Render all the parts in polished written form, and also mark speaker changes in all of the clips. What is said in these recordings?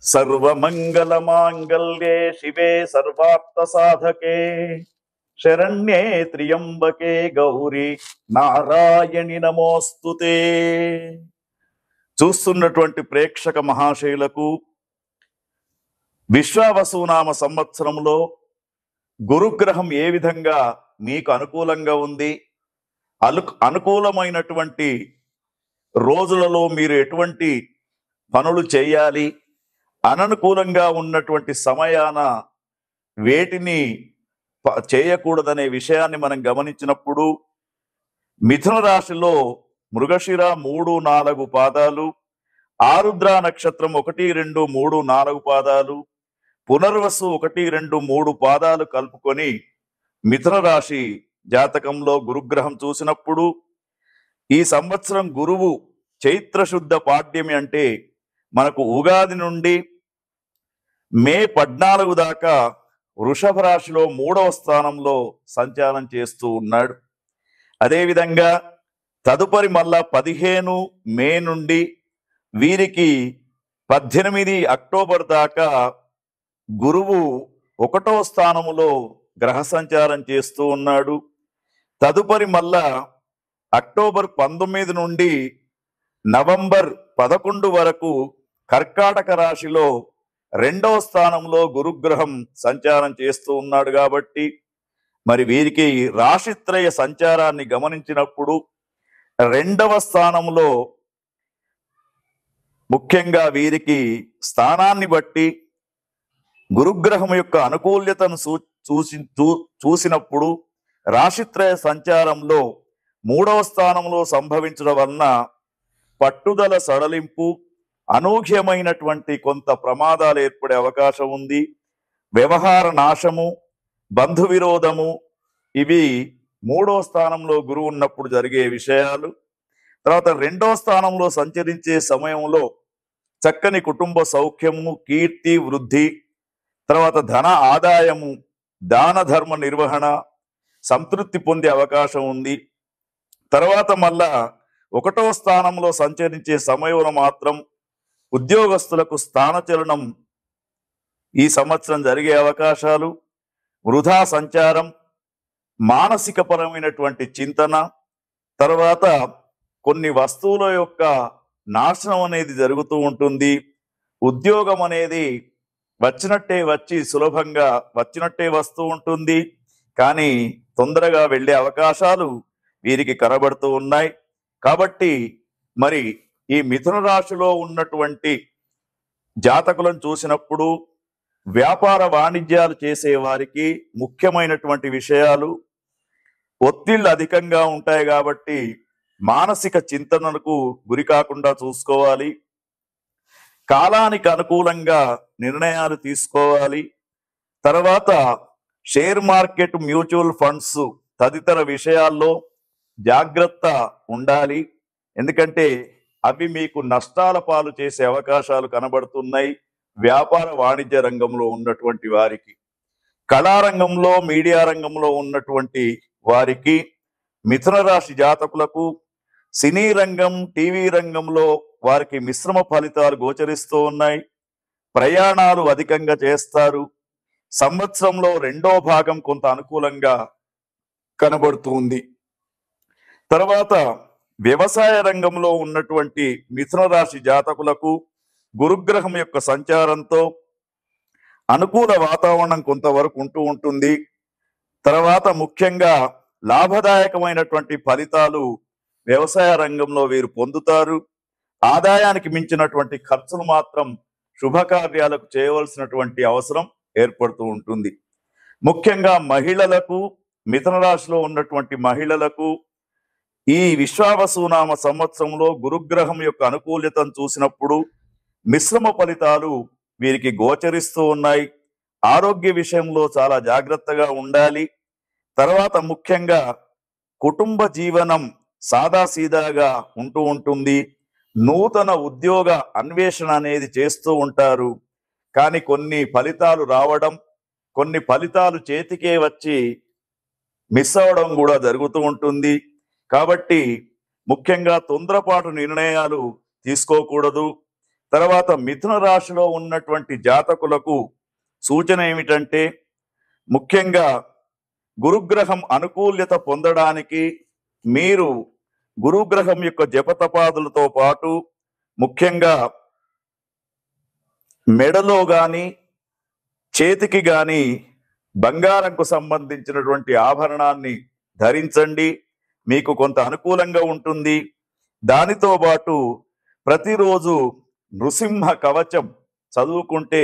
Speaker 1: सर्वमंगलमांगल्ये शिवे सर्वार्थसाधके शरण्ये त्र्यंबके गौरी నారాయణి నమోస్తుతే. చూస్తున్నటువంటి ప్రేక్షక మహాశయులకు విశ్వావసునామ సంవత్సరంలో గురుగ్రహం ఏ విధంగా మీకు అనుకూలంగా ఉంది, అనుకూలమైనటువంటి రోజులలో మీరు ఎటువంటి పనులు చేయాలి, అననుకూలంగా ఉన్నటువంటి సమయాన వేటిని చేయకూడదనే విషయాన్ని మనం గమనించినప్పుడు మిథున రాశిలో మృగశిర 3, 4 పాదాలు, ఆరుద్ర నక్షత్రం 1, 2, 3, 4 పాదాలు, పునర్వసు 1, 2, 3 పాదాలు కలుపుకొని మిథున రాశి జాతకంలో గురుగ్రహం చూసినప్పుడు ఈ సంవత్సరం గురువు చైత్రశుద్ధ పాడ్యమి అంటే మనకు ఉగాది నుండి మే 14 దాకా వృషభ రాశిలో 3వ స్థానంలో సంచారం చేస్తూ ఉన్నాడు. అదేవిధంగా తదుపరి మళ్ళా 15 మే నుండి వీరికి 18 అక్టోబర్ దాకా గురువు 1వ స్థానములో గ్రహ సంచారం చేస్తూ ఉన్నాడు. తదుపరి మళ్ళా అక్టోబర్ 19 నుండి నవంబర్ 11 వరకు కర్కాటక రాశిలో 2వ స్థానంలో గురుగ్రహం సంచారం చేస్తూ ఉన్నాడు. కాబట్టి మరి వీరికి రాశిత్రయ సంచారాన్ని గమనించినప్పుడు 2వ స్థానంలో ముఖ్యంగా వీరికి స్థానాన్ని బట్టి గురుగ్రహం యొక్క అనుకూల్యతను చూసినప్పుడు రాశిత్రయ సంచారంలో 3వ స్థానంలో సంభవించడం వలన పట్టుదల సడలింపు, అనూహ్యమైనటువంటి కొంత ప్రమాదాలు ఏర్పడే అవకాశం ఉంది. వ్యవహార నాశము, బంధు విరోధము, ఇవి 3వ స్థానంలో గురువు ఉన్నప్పుడు జరిగే విషయాలు. తర్వాత 2వ స్థానంలో సంచరించే సమయంలో చక్కని కుటుంబ సౌఖ్యము, కీర్తి, వృద్ధి, తర్వాత ధన ఆదాయము, దాన ధర్మ నిర్వహణ, సంతృప్తి పొందే అవకాశం ఉంది. తర్వాత మళ్ళా 1వ స్థానంలో సంచరించే సమయంలో మాత్రం ఉద్యోగస్తులకు స్థానచలనం ఈ సంవత్సరం జరిగే అవకాశాలు, వృధా సంచారం, మానసిక పరమైనటువంటి చింతన, తర్వాత కొన్ని వస్తువుల యొక్క నాశనం అనేది జరుగుతూ ఉంటుంది. ఉద్యోగం అనేది వచ్చినట్టే వచ్చి సులభంగా వచ్చినట్టే వస్తూ ఉంటుంది, కానీ తొందరగా వెళ్ళే అవకాశాలు వీరికి కనబడుతూ ఉన్నాయి. కాబట్టి మరి ఈ మిథున రాశిలో ఉన్నటువంటి జాతకులను చూసినప్పుడు వ్యాపార వాణిజ్యాలు చేసే వారికి ముఖ్యమైనటువంటి విషయాలు, ఒత్తిళ్లు అధికంగా ఉంటాయి కాబట్టి మానసిక చింతనలకు గురి కాకుండా చూసుకోవాలి. కాలానికి అనుకూలంగా నిర్ణయాలు తీసుకోవాలి. తర్వాత షేర్ మార్కెట్, మ్యూచువల్ ఫండ్స్ తదితర విషయాల్లో జాగ్రత్త ఉండాలి. ఎందుకంటే అవి మీకు నష్టాల పాలు చేసే అవకాశాలు కనబడుతున్నాయి వ్యాపార వాణిజ్య రంగంలో ఉన్నటువంటి వారికి. కళారంగంలో, మీడియా రంగంలో ఉన్నటువంటి వారికి, మిథున రాశి జాతకులకు సినీ రంగం, టీవీ రంగంలో వారికి మిశ్రమ ఫలితాలు గోచరిస్తూ ఉన్నాయి. ప్రయాణాలు అధికంగా చేస్తారు. సంవత్సరంలో 2వ భాగం కొంత అనుకూలంగా కనబడుతుంది. తర్వాత వ్యవసాయ రంగంలో ఉన్నటువంటి మిథున రాశి జాతకులకు గురుగ్రహం యొక్క సంచారంతో అనుకూల వాతావరణం కొంతవరకు ఉంటూ ఉంటుంది. తర్వాత ముఖ్యంగా లాభదాయకమైనటువంటి ఫలితాలు వ్యవసాయ రంగంలో వీరు పొందుతారు. ఆదాయానికి మించినటువంటి ఖర్చులు మాత్రం శుభకార్యాలకు చేయవలసినటువంటి అవసరం ఏర్పడుతూ ఉంటుంది. ముఖ్యంగా మహిళలకు, మిథున రాశిలో ఉన్నటువంటి మహిళలకు ఈ విశ్వావసునామ సంవత్సరంలో గురుగ్రహం యొక్క అనుకూల్యతను చూసినప్పుడు మిశ్రమ ఫలితాలు వీరికి గోచరిస్తూ ఉన్నాయి. ఆరోగ్య విషయంలో చాలా జాగ్రత్తగా ఉండాలి. తర్వాత ముఖ్యంగా కుటుంబ జీవనం సాదాసీదాగా ఉంటూ ఉంటుంది. నూతన ఉద్యోగ అన్వేషణ అనేది చేస్తూ ఉంటారు, కానీ కొన్ని ఫలితాలు రావడం, కొన్ని ఫలితాలు చేతికే వచ్చి మిస్ అవడం కూడా జరుగుతూ ఉంటుంది. కాబట్టి ముఖ్యంగా తొందరపాటు నిర్ణయాలు తీసుకోకూడదు. తర్వాత మిథున రాశిలో ఉన్నటువంటి జాతకులకు సూచన ఏమిటంటే, ముఖ్యంగా గురుగ్రహం అనుకూల్యత పొందడానికి మీరు గురుగ్రహం యొక్క జపతపాదులతో పాటు ముఖ్యంగా మెడలో గాని చేతికి గాని బంగారంకు సంబంధించినటువంటి ఆభరణాన్ని ధరించండి. మీకు కొంత అనుకూలంగా ఉంటుంది. దానితో పాటు ప్రతిరోజు నృసింహ కవచం చదువుకుంటే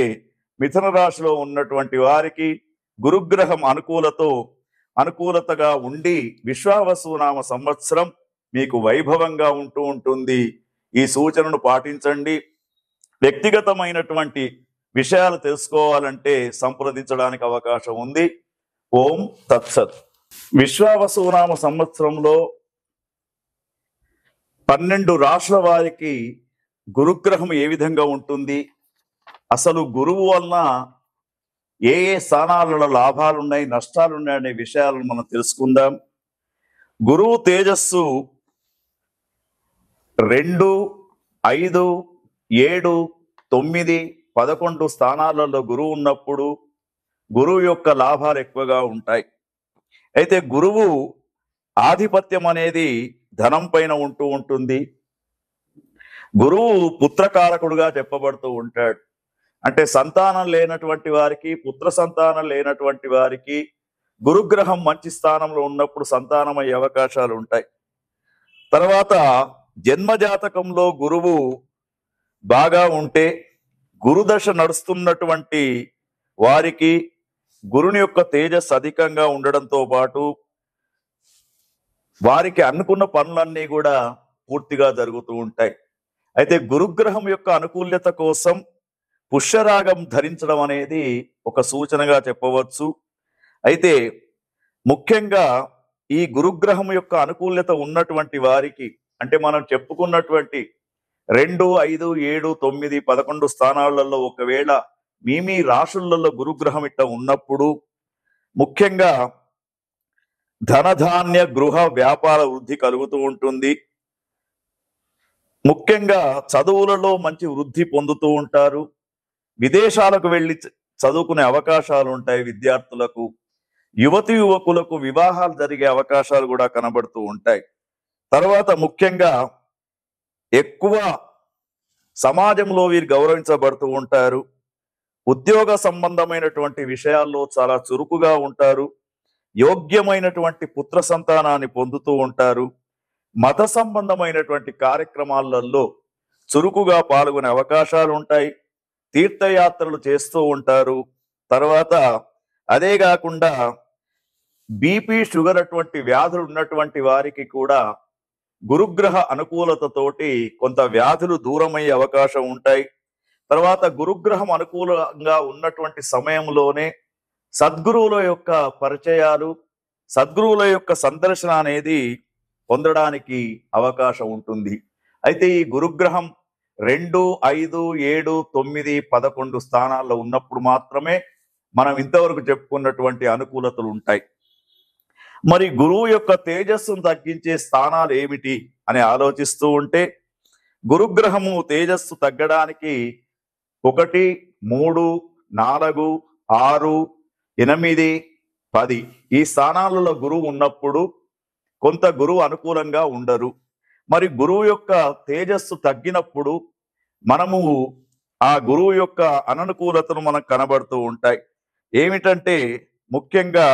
Speaker 1: మిథున రాశిలో ఉన్నటువంటి వారికి గురుగ్రహం అనుకూలతగా ఉండి విశ్వావసునామ సంవత్సరం మీకు వైభవంగా ఉంటూ ఉంటుంది. ఈ సూచనను పాటించండి. వ్యక్తిగతమైనటువంటి విషయాలు తెలుసుకోవాలంటే సంప్రదించడానికి అవకాశం ఉంది. ఓం తత్సత్. విశ్వావసునామ సంవత్సరంలో 12 రాశుల వారికి గురుగ్రహం ఏ విధంగా ఉంటుంది, అసలు గురువు వలన ఏ ఏ స్థానాలలో లాభాలున్నాయి, నష్టాలున్నాయి అనే విషయాలను మనం తెలుసుకుందాం. గురువు తేజస్సు 2, 5, 7, 9, 11 స్థానాలలో గురువు ఉన్నప్పుడు గురువు యొక్క లాభాలు ఎక్కువగా ఉంటాయి. అయితే గురువు ఆధిపత్యం అనేది ధనం పైన ఉంటూ ఉంటుంది. గురువు పుత్రకారకుడుగా చెప్పబడుతూ ఉంటాడు. అంటే సంతానం లేనటువంటి వారికి, పుత్ర సంతానం లేనటువంటి వారికి గురుగ్రహం మంచి స్థానంలో ఉన్నప్పుడు సంతానం అయ్యే అవకాశాలు ఉంటాయి. తర్వాత జన్మజాతకంలో గురువు బాగా ఉంటే, గురుదశ నడుస్తున్నటువంటి వారికి గురుని యొక్క తేజస్సు అధికంగా ఉండడంతో పాటు వారికి అనుకున్న పనులన్నీ కూడా పూర్తిగా జరుగుతూ ఉంటాయి. అయితే గురుగ్రహం యొక్క అనుకూల్యత కోసం పుష్యరాగం ధరించడం అనేది ఒక సూచనగా చెప్పవచ్చు. అయితే ముఖ్యంగా ఈ గురుగ్రహం యొక్క అనుకూల్యత ఉన్నటువంటి వారికి, అంటే మనం చెప్పుకున్నటువంటి 2, 5, 7, 9, 11 స్థానాలలో ఒకవేళ మీ రాశులలో గురుగ్రహం ఇట్లా ఉన్నప్పుడు ముఖ్యంగా ధనధాన్య గృహ వ్యాపార వృద్ధి కలుగుతూ ఉంటుంది. ముఖ్యంగా చదువులలో మంచి వృద్ధి పొందుతూ ఉంటారు. విదేశాలకు వెళ్ళి చదువుకునే అవకాశాలు ఉంటాయి విద్యార్థులకు. యువతి యువకులకు వివాహాలు జరిగే అవకాశాలు కూడా కనబడుతూ ఉంటాయి. తర్వాత ముఖ్యంగా ఎక్కువ సమాజంలో వీరు గౌరవించబడుతూ ఉంటారు. ఉద్యోగ సంబంధమైనటువంటి విషయాల్లో చాలా చురుకుగా ఉంటారు. యోగ్యమైనటువంటి పుత్ర సంతానాన్ని పొందుతూ ఉంటారు. మత సంబంధమైనటువంటి కార్యక్రమాలలో చురుకుగా పాల్గొనే అవకాశాలు ఉంటాయి. తీర్థయాత్రలు చేస్తూ ఉంటారు. తర్వాత అదే కాకుండా బీపీ, షుగర్ అటువంటి వ్యాధులు ఉన్నటువంటి వారికి కూడా గురుగ్రహ అనుకూలతతోటి కొంత వ్యాధులు దూరమయ్యే అవకాశం ఉంటాయి. తర్వాత గురుగ్రహం అనుకూలంగా ఉన్నటువంటి సమయంలోనే సద్గురువుల యొక్క పరిచయాలు, సద్గురువుల యొక్క సందర్శన అనేది పొందడానికి అవకాశం ఉంటుంది. అయితే ఈ గురుగ్రహం 2, 5, 7, 9, 11 స్థానాల్లో ఉన్నప్పుడు మాత్రమే మనం ఇంతవరకు చెప్పుకున్నటువంటి అనుకూలతలు ఉంటాయి. మరి గురువు యొక్క తేజస్సును తగ్గించే స్థానాలు ఏమిటి అని ఆలోచిస్తూ ఉంటే, గురుగ్రహము తేజస్సు తగ్గడానికి 1, 3, 4, 6, 8, 10 ఈ స్థానాలలో గురువు ఉన్నప్పుడు కొంత గురువు అనుకూలంగా ఉండరు. మరి గురువు యొక్క తేజస్సు తగ్గినప్పుడు మనము ఆ గురువు యొక్క అననుకూలతను మనకు కనబడుతూ ఉంటాయి. ఏమిటంటే ముఖ్యంగా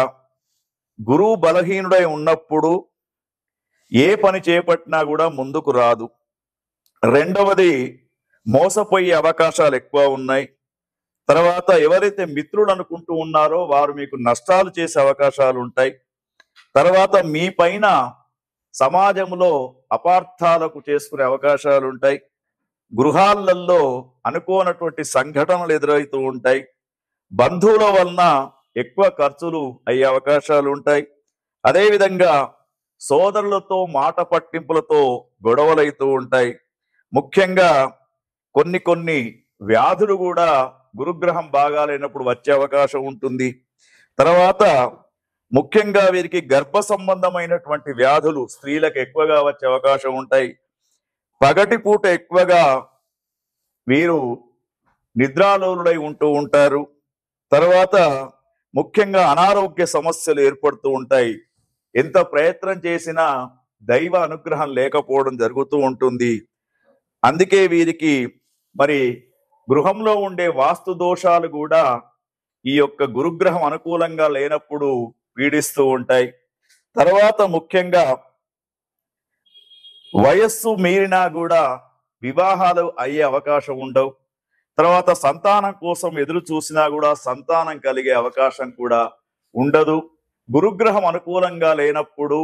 Speaker 1: గురువు బలహీనుడై ఉన్నప్పుడు ఏ పని చేపట్టినా కూడా ముందుకు రాదు. రెండవది, మోసపోయే అవకాశాలు ఎక్కువ ఉన్నాయి. తర్వాత ఎవరైతే మిత్రులు అనుకుంటూ ఉన్నారో వారు మీకు నష్టాలు చేసే అవకాశాలు ఉంటాయి. తర్వాత మీ పైన సమాజంలో అపార్థాలకు చేసుకునే అవకాశాలు ఉంటాయి. గృహాలలో అనుకోనటువంటి సంఘటనలు ఎదురవుతూ ఉంటాయి. బంధువుల వలన ఎక్కువ ఖర్చులు అయ్యే అవకాశాలు ఉంటాయి. అదేవిధంగా సోదరులతో మాట పట్టింపులతో గొడవలైతూ ఉంటాయి. ముఖ్యంగా కొన్ని వ్యాధులు కూడా గురుగ్రహం బాగాలేనప్పుడు వచ్చే అవకాశం ఉంటుంది. తర్వాత ముఖ్యంగా వీరికి గర్భ సంబంధమైనటువంటి వ్యాధులు స్త్రీలకు ఎక్కువగా వచ్చే అవకాశం ఉంటాయి. పగటిపూట ఎక్కువగా వీరు నిద్రాలోలుడై ఉంటూ ఉంటారు. తర్వాత ముఖ్యంగా అనారోగ్య సమస్యలు ఏర్పడుతూ ఉంటాయి. ఎంత ప్రయత్నం చేసినా దైవ అనుగ్రహం లేకపోవడం జరుగుతూ ఉంటుంది. అందుకే వీరికి మరి గృహంలో ఉండే వాస్తు దోషాలు కూడా ఈ యొక్క గురుగ్రహం అనుకూలంగా లేనప్పుడు పీడిస్తూ ఉంటాయి. తర్వాత ముఖ్యంగా వయస్సు మీరినా కూడా వివాహాలు అయ్యే అవకాశం ఉండవు. తర్వాత సంతానం కోసం ఎదురు చూసినా కూడా సంతానం కలిగే అవకాశం కూడా ఉండదు. గురుగ్రహం అనుకూలంగా లేనప్పుడు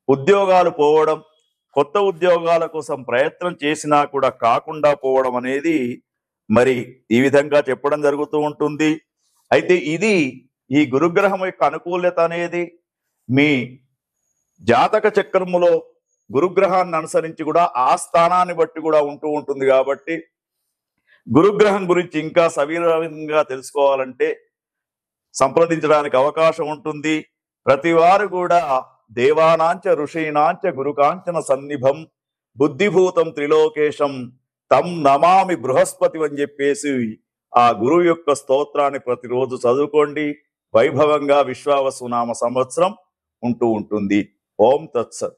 Speaker 1: ఉద్యోగాలు పోవడం, కొత్త ఉద్యోగాల కోసం ప్రయత్నం చేసినా కూడా కాకుండా పోవడం అనేది మరి ఈ విధంగా చెప్పడం జరుగుతూ ఉంటుంది. అయితే ఇది ఈ గురుగ్రహం యొక్క అనుకూలత అనేది మీ జాతక చక్రములో గురుగ్రహాన్ని అనుసరించి కూడా ఆ స్థానాన్ని బట్టి కూడా ఉంటూ ఉంటుంది. కాబట్టి గురుగ్రహం గురించి ఇంకా సవివరంగా తెలుసుకోవాలంటే సంప్రదించడానికి అవకాశం ఉంటుంది. ప్రతి వారు కూడా దేవానాంచ ఋషీనాంచ గురుకాంచన సన్నిభం బుద్ధిభూతం త్రిలోకేశం తం నమామి బృహస్పతి అని చెప్పేసి ఆ గురువు యొక్క స్తోత్రాన్ని ప్రతిరోజు చదువుకోండి. వైభవంగా విశ్వావసు నామ సంవత్సరం ఉంటూ ఉంటుంది. ఓం తత్సత్.